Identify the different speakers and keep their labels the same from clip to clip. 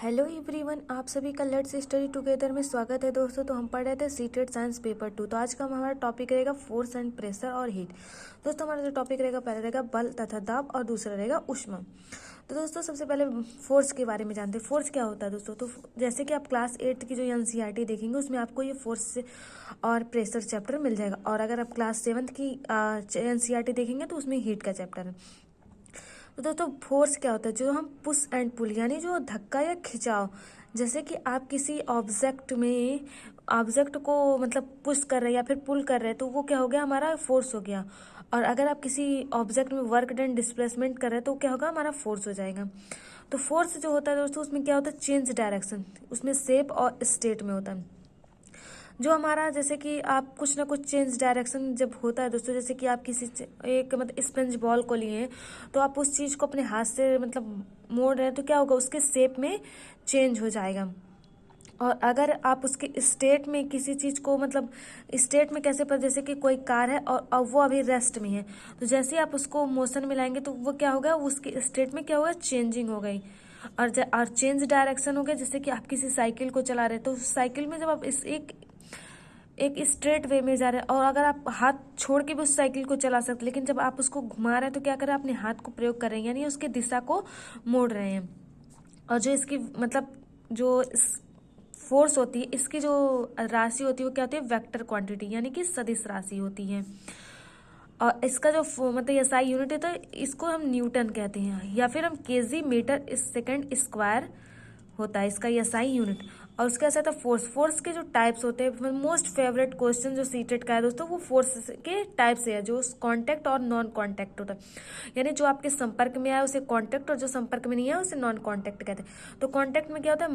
Speaker 1: Hello everyone, आप सभी का लेट्स स्टडी टुगेदर में स्वागत है दोस्तों। तो हम पढ़ रहे थे सीटेड साइंस पेपर 2। तो आज का हमारा टॉपिक रहेगा फोर्स एंड प्रेशर और हीट। दोस्तों हमारा जो टॉपिक रहेगा, पहले रहेगा बल तथा दाब और दूसरा रहेगा ऊष्मा। तो दोस्तों सबसे पहले फोर्स के बारे में जानते हैं। फोर्स क्या होता है दोस्तों? तो जैसे कि आप क्लास 8 की जो एनसीईआरटी देखेंगे उसमें आपको ये फोर्स और प्रेशर चैप्टर मिल जाएगा, और अगर आप क्लास 7 की एनसीईआरटी देखेंगे तो उसमें हीट का चैप्टर है। तो दोस्तों फोर्स क्या होता है? जो हम पुश एंड पुल यानी जो धक्का या खिंचाव, जैसे कि आप किसी ऑब्जेक्ट को मतलब पुश कर रहे हैं या फिर पुल कर रहे हैं, तो वो क्या हो गया? हमारा फोर्स हो गया। और अगर आप किसी ऑब्जेक्ट में वर्क डन डिस्प्लेसमेंट कर रहे हैं तो क्या होगा? हमारा फोर्स हो जाएगा। तो फोर्स जो होता है दोस्तों, उसमें क्या होता है? चेंज डायरेक्शन, उसमें शेप और स्टेट में होता है। जो हमारा जैसे कि आप कुछ ना कुछ चेंज डायरेक्शन जब होता है दोस्तों, जैसे कि आप किसी एक मतलब स्पंज बॉल को लिए हैं, तो आप उस चीज़ को अपने हाथ से मतलब मोड़ रहे हैं, तो क्या होगा? उसके शेप में चेंज हो जाएगा। और अगर आप उसके स्टेट में किसी चीज़ को मतलब स्टेट में कैसे पर, जैसे कि कोई कार है और अब वो अभी रेस्ट में है, तो जैसे ही आप उसको मोशन में लाएंगे तो वो क्या होगा? उसके स्टेट में क्या होगा? चेंजिंग हो गई। और चेंज डायरेक्शन हो गया। जैसे कि आप किसी साइकिल को चला रहे हैं, तो साइकिल में जब आप इस एक स्ट्रेट वे में जा रहे हैं, और अगर आप हाथ छोड़ के भी उस साइकिल को चला सकते, लेकिन जब आप उसको घुमा रहे हैं तो क्या कर रहे हैं? अपने हाथ को प्रयोग कर रहे हैं, यानी उसके दिशा को मोड़ रहे हैं। और जो इसकी मतलब जो फोर्स होती है, इसकी जो राशि होती है वो क्या होती है? वेक्टर क्वांटिटी, यानी कि सदिश राशि होती है। और इसका जो मतलब एसआई यूनिट है, तो इसको हम न्यूटन कहते हैं, या फिर हम केजी मीटर सेकंड स्क्वायर होता है इसका एसआई यूनिट। और उसके साथ फोर्स के जो टाइप्स होते हैं, मोस्ट फेवरेट क्वेश्चन जो सीटेट का है दोस्तों, वो फोर्स के टाइप से है, जो कांटेक्ट और नॉन कांटेक्ट होता है। यानी जो आपके संपर्क में आया उसे कांटेक्ट, और जो संपर्क में नहीं आया उसे नॉन कांटेक्ट कहते हैं। तो कांटेक्ट में क्या होता है?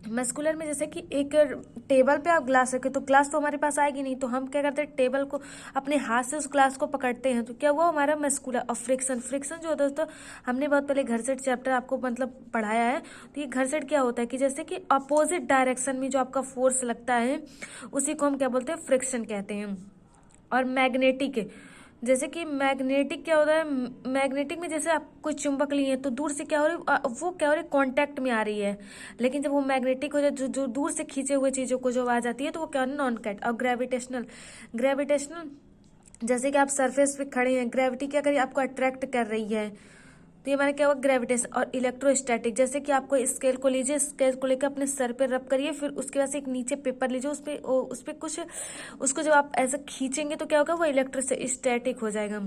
Speaker 1: मस्कुलर में जैसे कि एक टेबल पे आप ग्लास रखे, तो ग्लास तो हमारे पास आएगी नहीं, तो हम क्या करते हैं? टेबल को अपने हाथ से उस ग्लास को पकड़ते हैं, तो क्या हुआ? हमारा मस्कुलर। और फ्रिक्शन जो होता है दोस्तों, हमने बहुत पहले घर सेट चैप्टर आपको मतलब पढ़ाया है। तो ये घर सेट क्या होता है कि जैसे कि अपोजिट डायरेक्शन में जो आपका फोर्स लगता है उसी को हम क्या बोलते हैं? फ्रिक्शन कहते हैं। और मैग्नेटिक, जैसे कि मैग्नेटिक क्या होता है? मैग्नेटिक में जैसे आप कोई चुंबक लिए हैं, तो दूर से क्या हो रही है? वो क्या हो रही है? कांटेक्ट में आ रही है। लेकिन जब वो मैग्नेटिक हो जाए, जो दूर से खींचे हुए चीजों को जो आ जाती है, तो वो क्या हो रही है? Non cat. और ग्रेविटेशनल जैसे कि आप सरफेस पे खड़े हैं, ग्रेविटी क्या कर रही है? आपको अट्रैक्ट कर रही है, तो ये माने क्या हुआ? ग्रेविटेशन। और इलेक्ट्रोस्टैटिक, जैसे कि आपको स्केल को लीजिए, स्केल को लेकर अपने सर पे रब करिए, फिर उसके बाद से एक नीचे पेपर लीजिए, उस पे कुछ उसको जब आप ऐसे खींचेंगे तो क्या होगा? वो इलेक्ट्रोस्टैटिक हो जाएगा।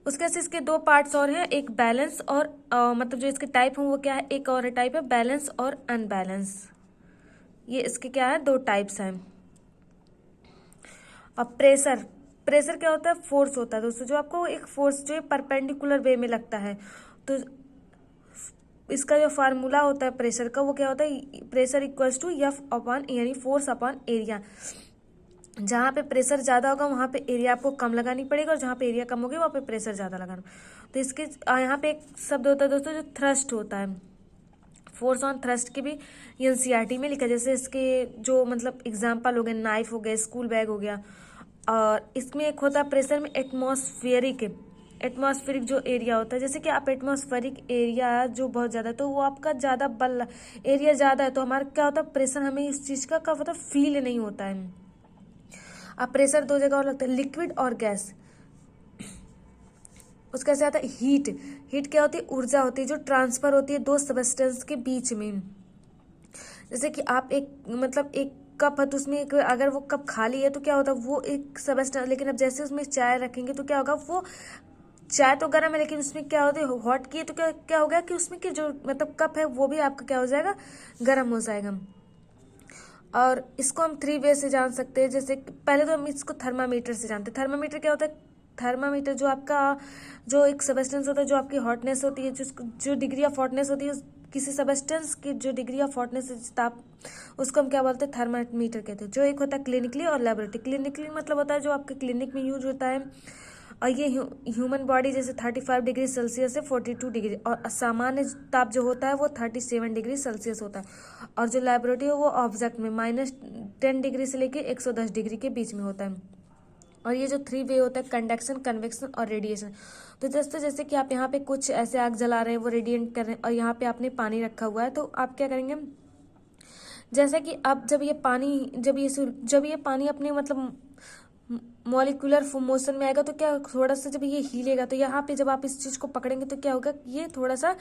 Speaker 1: उसके बाद इसके दो पार्ट्स और हैं, एक बैलेंस और मतलब जो इसके टाइप हैं वो क्या है? एक और टाइप है बैलेंस और अनबैलेंस। ये इसके क्या है? दो टाइप्स हैं। अब प्रेशर, प्रेशर क्या होता है? फोर्स होता है दोस्तों, जो आपको एक फोर्स जो परपेंडिकुलर वे में लगता है। तो इसका जो फार्मूला होता है प्रेशर का, वो क्या होता है? Pressure equals to F upon, यानी फोर्स अपॉन एरिया। जहाँ पे प्रेशर ज़्यादा होगा वहाँ पे एरिया आपको कम लगानी पड़ेगी, और जहाँ पे एरिया कम होगी वहाँ पे प्रेशर ज़्यादा लगाना। तो इसके यहाँ पे एक शब्द होता है दोस्तों जो थ्रस्ट होता है। फोर्स ऑन थ्रस्ट की भी एनसीईआरटी में लिखा है। जैसे इसके जो मतलब एग्जाम्पल हो गए, नाइफ हो गया, स्कूल बैग हो गया। और इसमें एक होता है प्रेशर में एटमॉस्फेरिक जो एरिया होता है, जैसे कि आप एटमॉस्फेरिक एरिया जो बहुत ज़्यादा है, तो वो आपका ज़्यादा बल एरिया ज़्यादा है, तो हमारा क्या होता है? प्रेशर हमें इस चीज़ का क्या होता है? फील नहीं होता है। अब प्रेशर दो जगह और लगता है, लिक्विड और गैस। उसके साथ आता है हीट। हीट क्या होती है? ऊर्जा होती है जो ट्रांसफर होती है दो सबस्टेंस के बीच में। जैसे कि आप एक कप है, तो उसमें एक अगर वो कप खाली है तो क्या होता है? वो एक सबस्टेंस, लेकिन अब जैसे उसमें चाय रखेंगे तो क्या होगा? वो चाय तो गर्म है, लेकिन उसमें क्या होता है? हॉट की है, तो क्या क्या हो गया कि उसमें की जो मतलब कप है वो भी आपका क्या हो जाएगा? गर्म हो जाएगा। और इसको हम 3 वे से जान सकते हैं। जैसे पहले तो हम इसको थर्मामीटर से जानते हैं। थर्मामीटर क्या होता है? थर्मामीटर जो आपका जो एक सबस्टेंस होता है, जो आपकी हॉटनेस होती है, जो डिग्री ऑफ हॉटनेस होती है, किसी सबस्टेंस की जो डिग्री ऑफ हॉटनेस ताप, उसको हम क्या बोलते हैं? थर्मामीटर कहते हैं। जो एक होता है क्लिनिकली और लेबोरेटरी। क्लिनिकली मतलब होता है जो आपके क्लिनिक में यूज होता है, और ये ह्यूमन बॉडी जैसे 35 डिग्री सेल्सियस से 42 डिग्री, और सामान्य ताप जो होता है वो 37 डिग्री सेल्सियस होता है। और जो लेबोरेटरी है वो ऑब्जेक्ट में -10 डिग्री से लेके 110 डिग्री के बीच में होता है। और ये जो 3 वे होता है, कंडक्शन, कन्वेक्शन और रेडिएशन। तो जैसे कि आप यहाँ पे कुछ ऐसे आग जला रहे हैं, वो रेडिएट कर रहे हैं, और यहाँ पे आपने पानी रखा हुआ है, तो आप क्या करेंगे, जैसे कि अब जब ये पानी अपने मतलब मॉलिक्यूलर मोशन में आएगा, तो क्या थोड़ा सा जब ये हीलेगा, तो यहाँ पे जब आप इस चीज को पकड़ेंगे तो क्या होगा, ये थोड़ा सा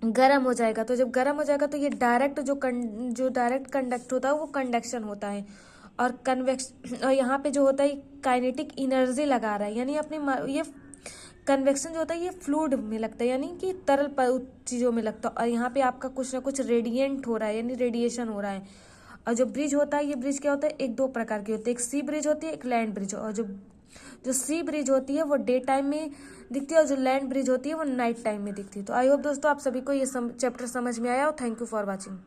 Speaker 1: गर्म हो जाएगा। तो जब गर्म हो जाएगा तो ये जो डायरेक्ट कंडक्ट होता है वो कंडक्शन होता है। और कन्वेक्शन, और यहाँ पे जो होता है काइनेटिक एनर्जी लगा रहा है, यानी अपने ये कन्वेक्शन जो होता है ये फ्लूइड में लगता है, यानी कि तरल चीजों में लगता है। और यहाँ पे आपका कुछ ना कुछ रेडिएंट हो रहा है, यानी रेडिएशन हो रहा है। और जो ब्रिज होता है, ये ब्रिज क्या होता है, एक दो प्रकार की होती है, एक सी ब्रिज होती है, एक लैंड ब्रिज। और जो सी ब्रिज होती है वो डे टाइम में दिखती है, और जो लैंड ब्रिज होती है वो नाइट टाइम में दिखती है। तो आई होप दोस्तों आप सभी को ये चैप्टर समझ में आया, और थैंक यू फॉर वॉचिंग।